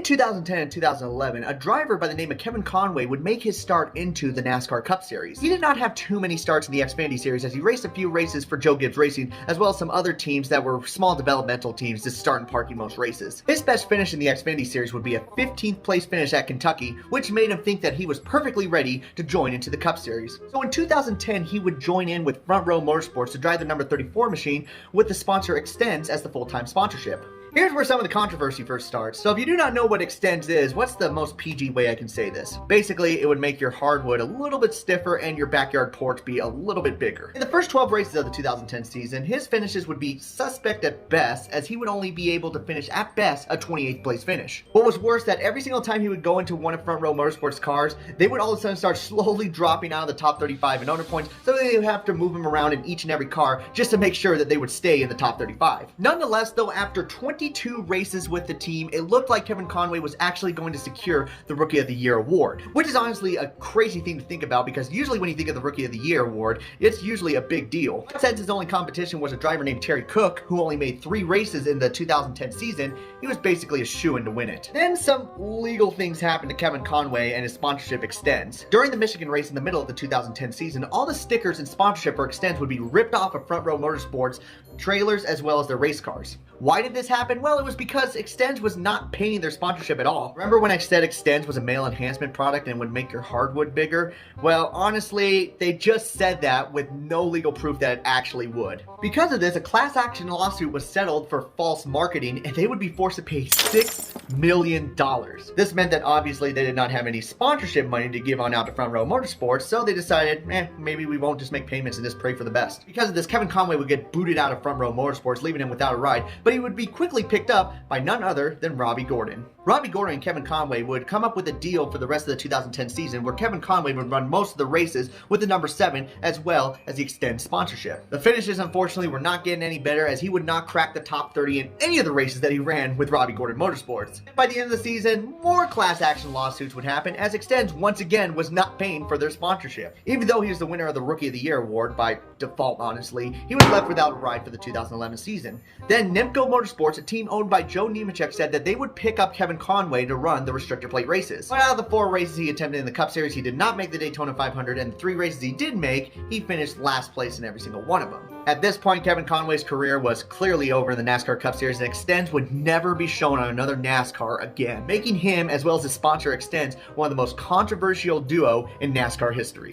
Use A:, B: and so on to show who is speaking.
A: In 2010 and 2011, a driver by the name of Kevin Conway would make his start into the NASCAR Cup Series. He did not have too many starts in the Xfinity Series as he raced a few races for Joe Gibbs Racing, as well as some other teams that were small developmental teams to start and parking most races. His best finish in the Xfinity Series would be a 15th place finish at Kentucky, which made him think that he was perfectly ready to join into the Cup Series. So in 2010, he would join in with FRONTROW Motorsports to drive the number 34 machine with the sponsor Extenze as the full-time sponsorship. Here's where some of the controversy first starts. So if you do not know what Extenze is, what's the most PG way I can say this? Basically, it would make your hardwood a little bit stiffer and your backyard porch be a little bit bigger. In the first 12 races of the 2010 season, his finishes would be suspect at best, as he would only be able to finish at best a 28th place finish. What was worse, that every single time he would go into one of FRONTROW Motorsports cars, they would all of a sudden start slowly dropping out of the top 35 in owner points, so they would have to move him around in each and every car just to make sure that they would stay in the top 35. Nonetheless, though, after 22 races with the team, it looked like Kevin Conway was actually going to secure the Rookie of the Year award, which is honestly a crazy thing to think about, because usually when you think of the Rookie of the Year award, it's usually a big deal. Since his only competition was a driver named Terry Cook, who only made 3 races in the 2010 season, he was basically a shoo-in to win it. Then some legal things happened to Kevin Conway and his sponsorship Extenze. During the Michigan race in the middle of the 2010 season, all the stickers and sponsorship for Extenze would be ripped off of FRONTROW Motorsports trailers as well as their race cars. Why did this happen? Well, it was because Extenze was not paying their sponsorship at all. Remember when I said Extenze was a male enhancement product and would make your hardwood bigger? Well, honestly, they just said that with no legal proof that it actually would. Because of this, a class action lawsuit was settled for false marketing, and they would be forced to pay $6 million. This meant that obviously they did not have any sponsorship money to give on out to FRONTROW Motorsports, so they decided, maybe we won't just make payments and just pray for the best. Because of this, Kevin Conway would get booted out of FRONTROW Motorsports, leaving him without a ride, but he would be quickly picked up by none other than Robbie Gordon. Robbie Gordon and Kevin Conway would come up with a deal for the rest of the 2010 season where Kevin Conway would run most of the races with the number 7 as well as the Extenze sponsorship. The finishes unfortunately were not getting any better, as he would not crack the top 30 in any of the races that he ran with Robbie Gordon Motorsports. By the end of the season, more class action lawsuits would happen, as Extenze once again was not paying for their sponsorship. Even though he was the winner of the Rookie of the Year award by default, honestly, he was left without a ride for the 2011 season. Then Nemco Motorsports, a team owned by Joe Nemechek, said that they would pick up Kevin Conway to run the restrictor plate races. But out of the 4 races he attempted in the Cup Series, he did not make the Daytona 500, and the 3 races he did make, he finished last place in every single one of them. At this point, Kevin Conway's career was clearly over in the NASCAR Cup Series, and Extenze would never be shown on another NASCAR again, making him, as well as his sponsor Extenze, one of the most controversial duo in NASCAR history.